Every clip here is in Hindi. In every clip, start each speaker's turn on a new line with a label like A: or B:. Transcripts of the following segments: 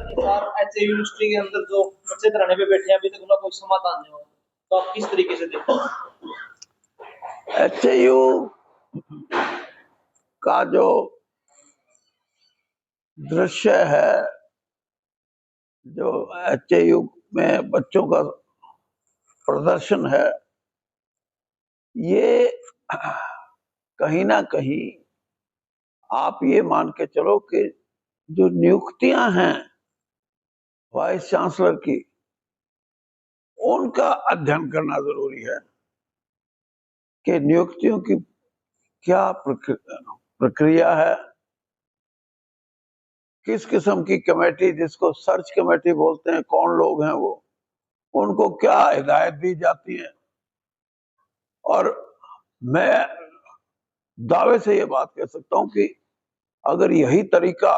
A: अनुसार ऐसे यूनिवर्सिटी के अंदर जो बच्चे धरने पे बैठे हैं अभी तक उनका कोई समाधान नहीं हुआ, तो आप किस तरीके से देखते हैं?
B: HAU का जो दृश्य है, जो HAU में बच्चों का प्रदर्शन है, ये कहीं ना कहीं आप ये मान के चलो कि जो नियुक्तियां हैं वाइस चांसलर की, उनका अध्ययन करना जरूरी है कि नियुक्तियों की क्या प्रक्रिया है, किस किस्म की कमेटी, जिसको सर्च कमेटी बोलते हैं, कौन लोग हैं वो, उनको क्या हिदायत दी जाती है। और मैं दावे से ये बात कह सकता हूं कि अगर यही तरीका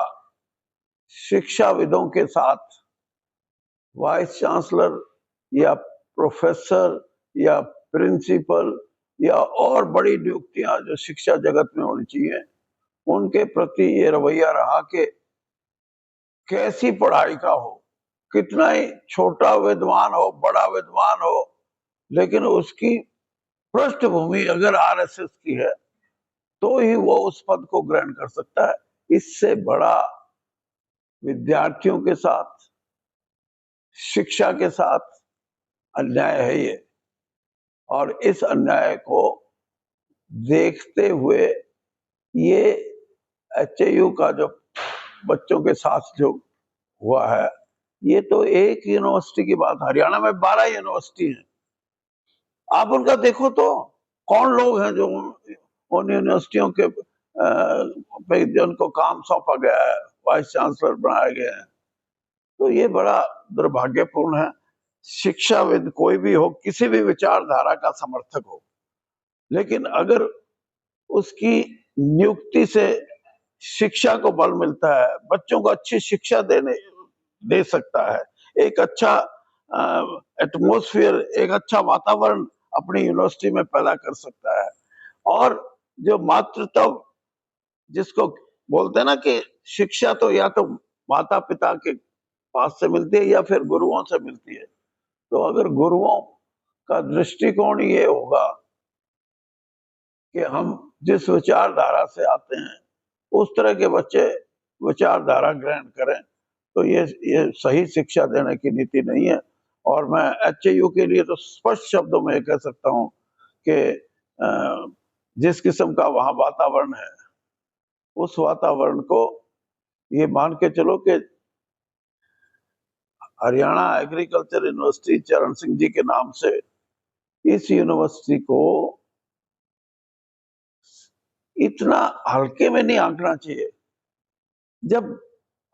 B: शिक्षाविदों के साथ वाइस चांसलर या प्रोफेसर या प्रिंसिपल या और बड़ी नियुक्तियां जो शिक्षा जगत में होनी चाहिए, उनके प्रति ये रवैया रहा कि कैसी पढ़ाई का हो, कितना ही छोटा विद्वान हो, बड़ा विद्वान हो, लेकिन उसकी पृष्ठभूमि अगर RSS की है तो ही वो उस पद को ग्रहण कर सकता है। इससे बड़ा विद्यार्थियों के साथ, शिक्षा के साथ अन्याय है ये। और इस अन्याय को देखते हुए ये HAU का जो बच्चों के साथ जो हुआ है, ये तो एक यूनिवर्सिटी की बात, हरियाणा में 12 यूनिवर्सिटी हैं। आप उनका देखो तो कौन लोग हैं जो उन यूनिवर्सिटियों के पे जिनको काम सौंपा गया है, वाइस चांसलर बनाए गए हैं। तो ये बड़ा दुर्भाग्यपूर्ण है। शिक्षाविद कोई भी हो, किसी भी विचारधारा का समर्थक हो, लेकिन अगर उसकी नियुक्ति से शिक्षा को बल मिलता है, बच्चों को अच्छी शिक्षा दे सकता है, एक अच्छा एटमॉस्फेयर, एक अच्छा वातावरण अपनी यूनिवर्सिटी में पैदा कर सकता है। और जो मातृत्व जिसको बोलते हैं ना कि शिक्षा तो या तो माता पिता के पास से मिलती है या फिर गुरुओं से मिलती है। तो अगर गुरुओं का दृष्टिकोण ये होगा कि हम जिस विचारधारा से आते हैं उस तरह के बच्चे विचारधारा ग्रहण करें, तो ये सही शिक्षा देने की नीति नहीं है। और मैं HAU के लिए तो स्पष्ट शब्दों में कह सकता हूं कि जिस किस्म का वहां वातावरण है, उस वातावरण को ये मान के चलो कि हरियाणा एग्रीकल्चर यूनिवर्सिटी चरण सिंह जी के नाम से इस यूनिवर्सिटी को इतना हल्के में नहीं आंकना चाहिए। जब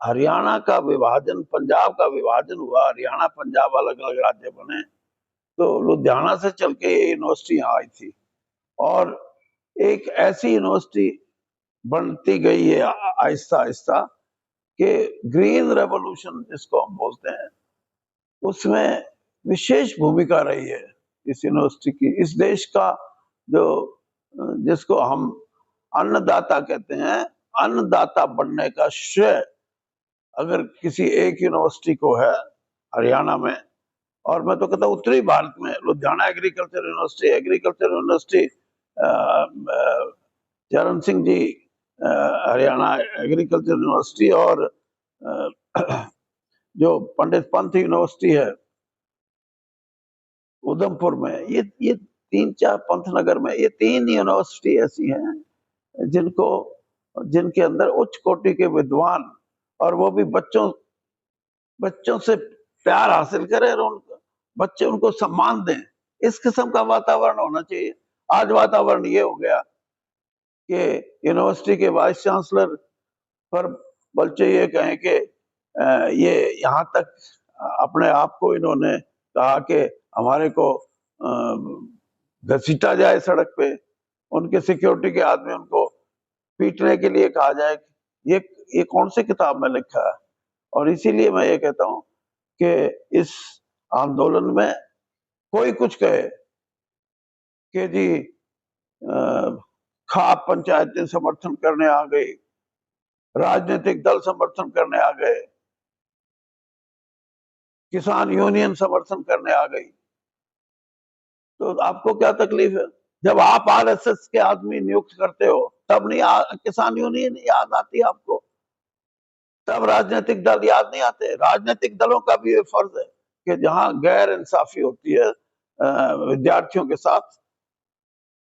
B: हरियाणा का विभाजन, पंजाब का विभाजन हुआ, हरियाणा पंजाब अलग अलग राज्य बने, तो लुधियाना से चल के ये यूनिवर्सिटी यहाँ आई थी और एक ऐसी यूनिवर्सिटी बनती गई है आहिस्ता आहिस्ता कि ग्रीन रेवोल्यूशन जिसको हम बोलते हैं, उसमें विशेष भूमिका रही है इस यूनिवर्सिटी की। इस देश का जो, जिसको हम अन्नदाता कहते हैं, अन्नदाता बनने का श्रेय अगर किसी एक यूनिवर्सिटी को है हरियाणा में, और मैं तो कहता हूँ उत्तरी भारत में, लुधियाना एग्रीकल्चर यूनिवर्सिटी चरण सिंह जी हरियाणा एग्रीकल्चर यूनिवर्सिटी, और जो पंडित पंत यूनिवर्सिटी है उधमपुर में, ये 3-4 पंतनगर में, ये 3 यूनिवर्सिटी ऐसी हैं जिनके अंदर उच्च कोटि के विद्वान, और वो भी बच्चों से प्यार हासिल करें और बच्चे उनको सम्मान दें, इस किस्म का वातावरण होना चाहिए। आज वातावरण ये हो गया कि यूनिवर्सिटी के वाइस चांसलर पर बच्चे ये कहें कि ये यहाँ तक अपने आप को इन्होंने कहा कि हमारे को घसीटा जाए सड़क पे, उनके सिक्योरिटी के आदमी उनको पीटने के लिए कहा जाए। ये कौन सी किताब में लिखा है? और इसीलिए मैं ये कहता हूँ कि इस आंदोलन में कोई कुछ कहे कि जी खाप पंचायतें समर्थन करने आ गई, राजनीतिक दल समर्थन करने आ गए, किसान यूनियन समर्थन करने आ गई, तो आपको क्या तकलीफ है? जब आप आरएसएस के आदमी नियुक्त करते हो तब नहीं किसान यूनियन याद आती आपको? तब राजनीतिक दल याद नहीं आते? राजनीतिक दलों का भी ये फर्ज है कि जहां गैर इंसाफी होती है विद्यार्थियों के साथ,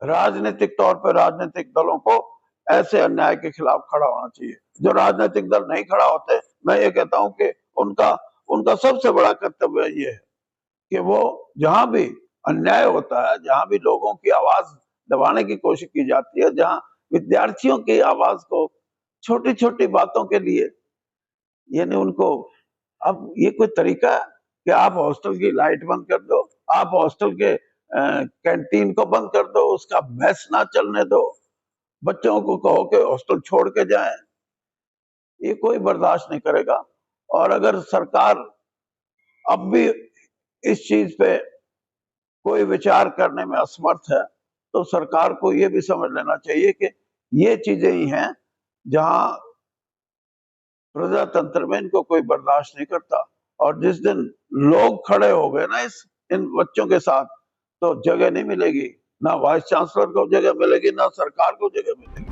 B: राजनीतिक तौर पर राजनीतिक दलों को ऐसे अन्याय के खिलाफ खड़ा होना चाहिए। जो राजनीतिक दल नहीं खड़ा होते, मैं ये कहता हूं कि उनका उनका सबसे बड़ा कर्तव्य ये है कि वो जहां भी अन्याय होता है, जहां भी लोगों की आवाज दबाने की कोशिश की जाती है, जहां विद्यार्थियों की आवाज को छोटी छोटी बातों के लिए, यानी उनको, अब ये कोई तरीका है कि आप हॉस्टल की लाइट बंद कर दो, आप हॉस्टल के कैंटीन को बंद कर दो, उसका मैस ना चलने दो, बच्चों को कहो कि हॉस्टल छोड़ के जाएं? ये कोई बर्दाश्त नहीं करेगा। और अगर सरकार अब भी इस चीज पे कोई विचार करने में असमर्थ है, तो सरकार को ये भी समझ लेना चाहिए कि ये चीजें ही हैं जहां प्रजातंत्र में इनको कोई बर्दाश्त नहीं करता। और जिस दिन लोग खड़े हो गए ना इन बच्चों के साथ, तो जगह नहीं मिलेगी, ना वाइस चांसलर को जगह मिलेगी, ना सरकार को जगह मिलेगी।